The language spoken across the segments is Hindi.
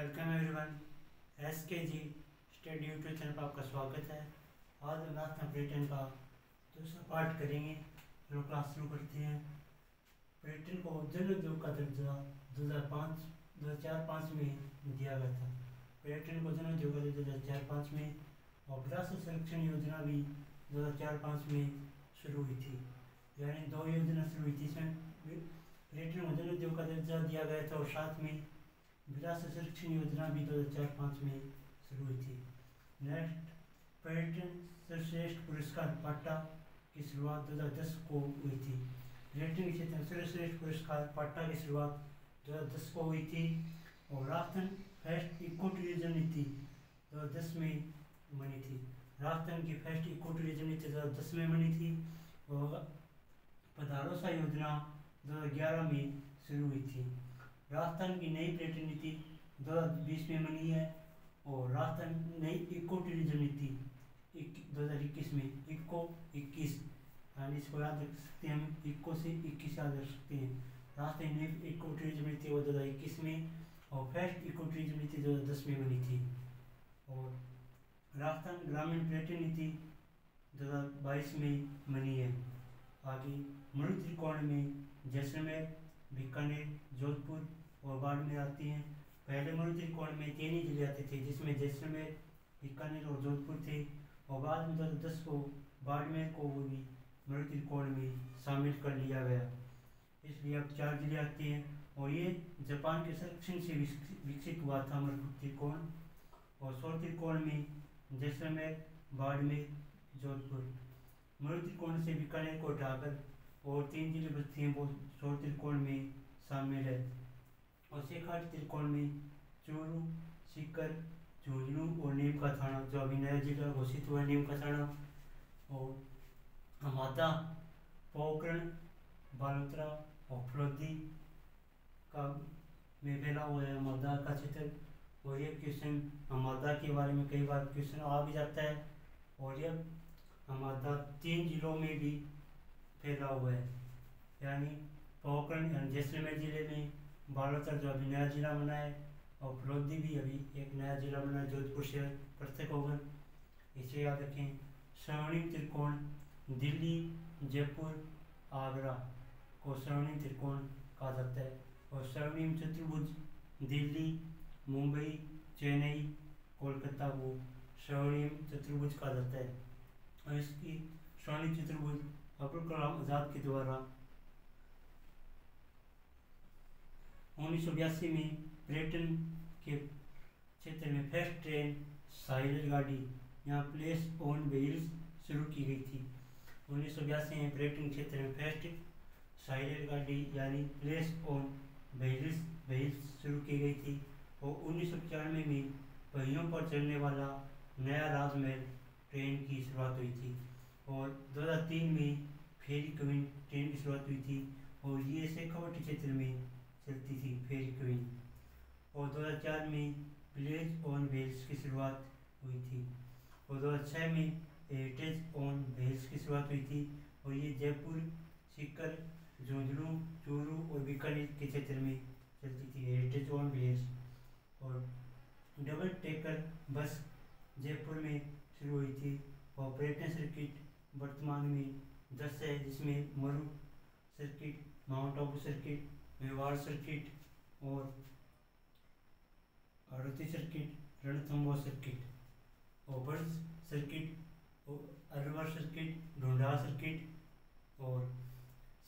Welcome everyone. SKG study YouTube channel पर आपका स्वागत है। आज हम रास्ता पर्यटन का दूसरा पार्ट करेंगे। चलो क्लास शुरू करते हैं। पर्यटन को जन उद्योग का दर्जा 2004-5 में दिया गया था। पर्यटन को जन उद्योग का दर्जा 2004-5 में और विरासत संरक्षण योजना भी 2004-5 में शुरू हुई थी। यानी दो योजना शुरू हुई थी। इसमें पर्यटन को जन उद्योग का दर्जा दिया गया था और साथ में विरासत संरक्षण योजना भी 2004-5 में शुरू हुई थी। नेक्स्ट, पर्यटन सर्वश्रेष्ठ पुरस्कार पाट्टा की शुरुआत 2010 को हुई थी। पर्यटन के क्षेत्र में सर्वश्रेष्ठ पुरस्कार पाट्टा की शुरुआत 2010 को हुई थी और राजस्थान फर्स्ट इको टूरिज्म नीति 2010 में बनी थी। राजस्थान की फर्स्ट इको टूरिज्म नीति 2010 में बनी थी और पधारोसा योजना 2011 में शुरू हुई थी। राजस्थान की नई पर्यटन नीति 2020 में बनी है और राजस्थान नई इको टूरिज्म नीति 2021 में इको 21, यानी इसको याद रख सकते हैं हम, इको से 21 याद रख सकते हैं। राजस्थान नई इको टूरिज्म नीति वो 2021 में और फर्स्ट इको टूरिज्म नीति 2010 में बनी थी। और राजस्थान ग्रामीण पर्यटन नीति 2022 में बनी है। आगे मणि त्रिकोण में जैसलमेर, बीकानेर, जोधपुर और बाड़मेर आती हैं। पहले मणि त्रिकोण में 3 ही जिले आते थे, जिसमें जैसलमेर, बीकानेर और जोधपुर थे और बाद में 2010 को बाड़मेर को भी मणि त्रिकोण में शामिल कर लिया गया। इसलिए अब 4 जिले आते हैं और ये जापान के संरक्षण से विकसित हुआ था मणि त्रिकोण। और सौर त्रिकोण में जैसलमेर, बाड़मेर, जोधपुर। मणि त्रिकोण से बीकानेर को हटाकर और 3 जिले बचते हैं, वो सौर त्रिकोण में शामिल है। और शेखावाटी त्रिकोण में चूरू, सीकर, झुंझुनू और नीम का थाना, जो अभी नया जिला घोषित हुआ है, नीम का थाना। और हमादा, पोखरण, बालोतरा और फलोदी का में फैला हुआ है हमादा का क्षेत्र। और ये क्वेश्चन हमादा के बारे में कई बार क्वेश्चन आ भी जाता है। और यह हमादा 3 जिलों में भी फैला हुआ है, यानी पोखरण जैसलमेर जिले में, बालोतरा जो अभी नया जिला बना है और फलोदी भी अभी एक नया जिला बना है, जोधपुर से पृथक होकर। इसे याद रखें। स्वर्णिम त्रिकोण दिल्ली, जयपुर, आगरा को स्वर्णिम त्रिकोण कहा जाता है। और स्वर्णिम चतुर्भुज दिल्ली, मुंबई, चेन्नई, कोलकाता को स्वर्णिम चतुर्भुज कहा जाता है। और इसकी स्वर्णिम चतुर्भुज अब्दुल कलाम आज़ाद के द्वारा 1982 में पर्यटन के क्षेत्र में फर्स्ट ट्रेन शाही रेलगाड़ी यहाँ प्लेस ऑन व्हील्स शुरू की गई थी। 1982 में पर्यटन क्षेत्र में फर्स्ट शाही रेलगाड़ी यानी प्लेस ऑन व्हील्स शुरू की गई थी। और 1995 में पहियों पर चलने वाला नया राजमहल ट्रेन की शुरुआत हुई थी। और 2003 में फेरी क्वीन ट्रेन की शुरुआत हुई थी और ये शेखावाटी क्षेत्र में चलती थी फेरी क्वीन। और 2004 में प्लेस ऑन व्हील्स की शुरुआत हुई थी। और 2006 में हेरिटेज ऑन व्हील्स की शुरुआत हुई थी और ये जयपुर, सीकर, झुंझुनू, चूरू और बीकानेर के क्षेत्र में चलती थी हेरिटेज ऑन व्हील्स। और डबल टेकर बस जयपुर में शुरू हुई थी। और पर्यटन सर्किट वर्तमान में 10 है, जिसमें मरु circuit, mount Abu circuit, Mewar circuit और हड़ौती सर्किट, रणथंभौर सर्किट और बर्ज सर्किट और अलवर सर्किट, ढूंढा सर्किट और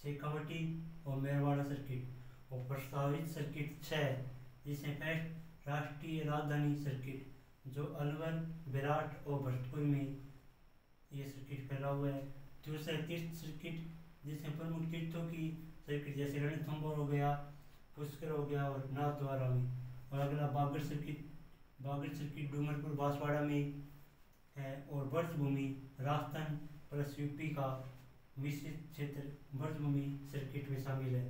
शेखावाटी और मेवाड़ा सर्किट। और प्रस्तावित सर्किट 6, जिसमें फर्स्ट राष्ट्रीय राजधानी सर्किट जो अलवर, विराट और भरतपुर में ये सर्किट फैला हुआ है। दूसरा तीर्थ सर्किट, जिसमें प्रमुख तीर्थों की सर्किट जैसे रणथंभौर हो गया, पुष्कर हो गया और नाथद्वारा में। और अगला बागड़ सर्किट डूंगरपुर, बांसवाड़ा में है। और ब्रजभूमि राजस्थान प्लस यूपी का मिश्रित क्षेत्र ब्रजभूमि सर्किट में शामिल है।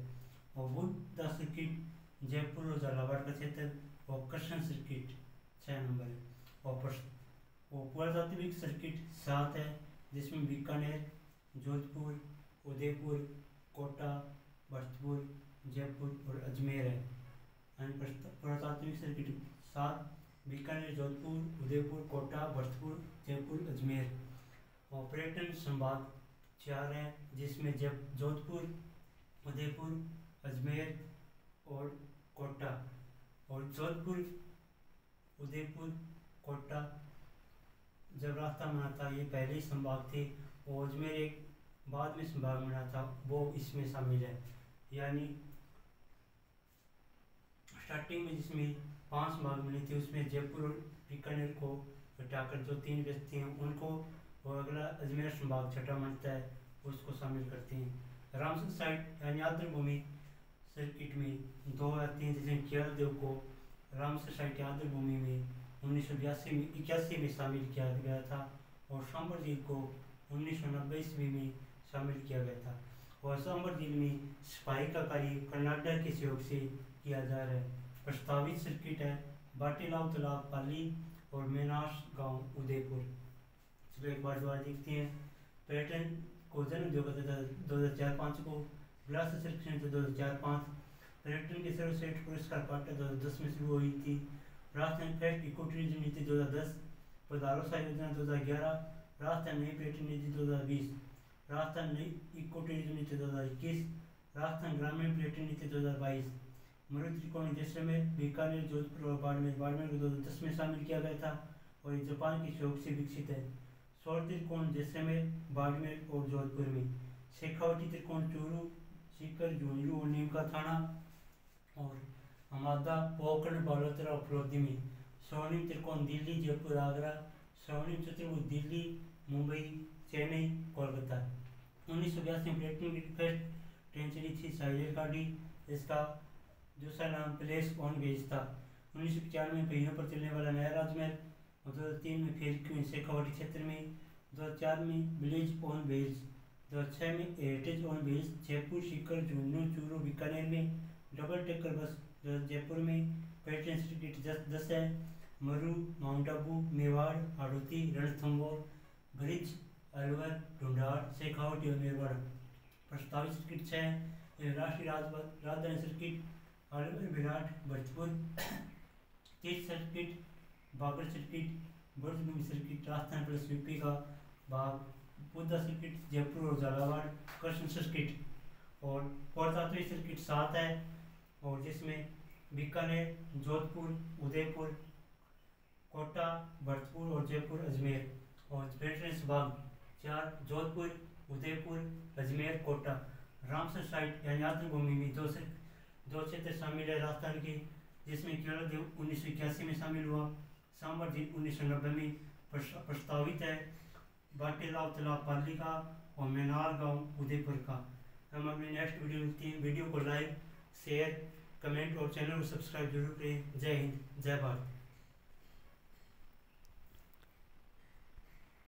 और बुद्धा सर्किट जयपुर और झालावाड़ का क्षेत्र। और कृष्ण सर्किट 6 नंबर है। और पुरातात्विक सर्किट 7 है, जिसमें बीकानेर, जोधपुर, उदयपुर, कोटा, भरतपुर, जयपुर और अजमेर है। पुरातात्विक सर्किट 7 बीकानेर, जोधपुर, उदयपुर, कोटा, भरतपुर, जयपुर, अजमेर। और पर्यटन संभाग 4 हैं, जिसमें जोधपुर, उदयपुर, अजमेर और कोटा। और जोधपुर, उदयपुर, कोटा जब रास्ता बना था ये पहले ही संभाग थे, और अजमेर एक बाद में संभाग बना था, वो इसमें शामिल है। यानी स्टार्टिंग में जिसमें 5 संभाग बने थे, उसमें जयपुर और बीकानेर को हटाकर जो 3 बस्ती हैं उनको, और अगला अजमेर संभाग छठा बनता है, उसको शामिल करते हैं। रामसर साइट यानी आर्द्रभूमि सर्किट में 2 या 3 जैसे केरल को रामसर साइट आर्द्रभूमि में 1981 में शामिल किया गया था, और सांबर झील को 1990 ईस्वी में शामिल किया गया था। और सांबर झील में सफाई का कार्य कर्नाटक के सहयोग से किया जा रहा है। प्रस्तावित सर्किट है बाटीलाव तालाब पाली और मेनास गांव उदयपुर। चलो एक बार दोबारा देखते हैं। पर्यटन को जन्म दिया 2004-05 को, ग्लास सर्वेक्षण 2004-05, पर्यटन के सर्वश्रेष्ठ पुरस्कार पाटा 2010 में शुरू हुई थी। राजस्थान फेस्ट इको टूरिज्म नीति 2010, पधारोसा योजना 2011, राजस्थान नई पर्यटन नीति 2020, राजस्थान नई इको टूरिज्म नीति 2021, राजस्थान ग्रामीण पर्यटन नीति 2022। मरुद त्रिकोण जैसलमेर, बीकानेर, जोधपुर और बाड़मेर को 2010 में शामिल किया गया था, और ये जापान के सहयोग से विकसित है। सौर त्रिकोण जैसलमेर, बाड़मेर और जोधपुर में। शेखावटी त्रिकोण चूरू, सीकर, झुंझुनू और नीम का थाना और हमादा, पोखरण, बालोतरा और फलोदी में। स्वर्णिम त्रिकोण दिल्ली, जयपुर, आगरा। स्वर्णिम चतुर्भुज दिल्ली, मुंबई, चेन्नई, कोलकाता। 1982 में पर्यटन की फर्स्ट ट्रेन चली थी साइलेकाडी, इसका दूसरा नाम प्लेस ऑन वेज था। 1995 में पहियों पर चलने वाला नया राजमहल, और 2003 में फेल क्वीन शेखावटी क्षेत्र में, 2004 में विलेज ऑन व्हील्स, 2006 में heritage on wheels Jaipur, Sikar, Jhunjhunu, Churu, Bikaner में। डबल डेकर बस जयपुर में। पर्यटन सर्किट 10 है, मरू, माउंट आबू, मेवाड़, हाड़ौती, रणथंभौर, ब्रिज, अलवर, ढूंढाड़, शेखावटी और मेवाड़। प्रस्तावित सर्किट 6 है, राष्ट्रीय राजधानी सर्किट अलवर, विराट, भरतपुर, तीर्थ circuit, Babar circuit, Brajbhumi circuit, Rajasthan plus UP का भाग, बुद्धा सर्किट, जयपुर और झालावाड़, कृष्ण सर्किट। और पुरातात्विक सर्किट 7 है, और जिसमें बीकानेर, जोधपुर, उदयपुर, कोटा, भरतपुर और जयपुर, अजमेर। और पर्यटन भाग 4 जोधपुर, उदयपुर, अजमेर, कोटा। रामसर साइट यानी आर्द्रभूमि में 2 क्षेत्र शामिल है राजस्थान के, जिसमें केरल 1981 में शामिल हुआ, सांबर झील 1990 में प्रस्तावित है, बाटीलाव तालाब पाली का और मेनार गांव उदयपुर का। हम अपनी नेक्स्ट वीडियो मिलती हैं। वीडियो को लाइक, शेयर, कमेंट और चैनल को सब्सक्राइब जरूर करें। जय हिंद, जय भारत।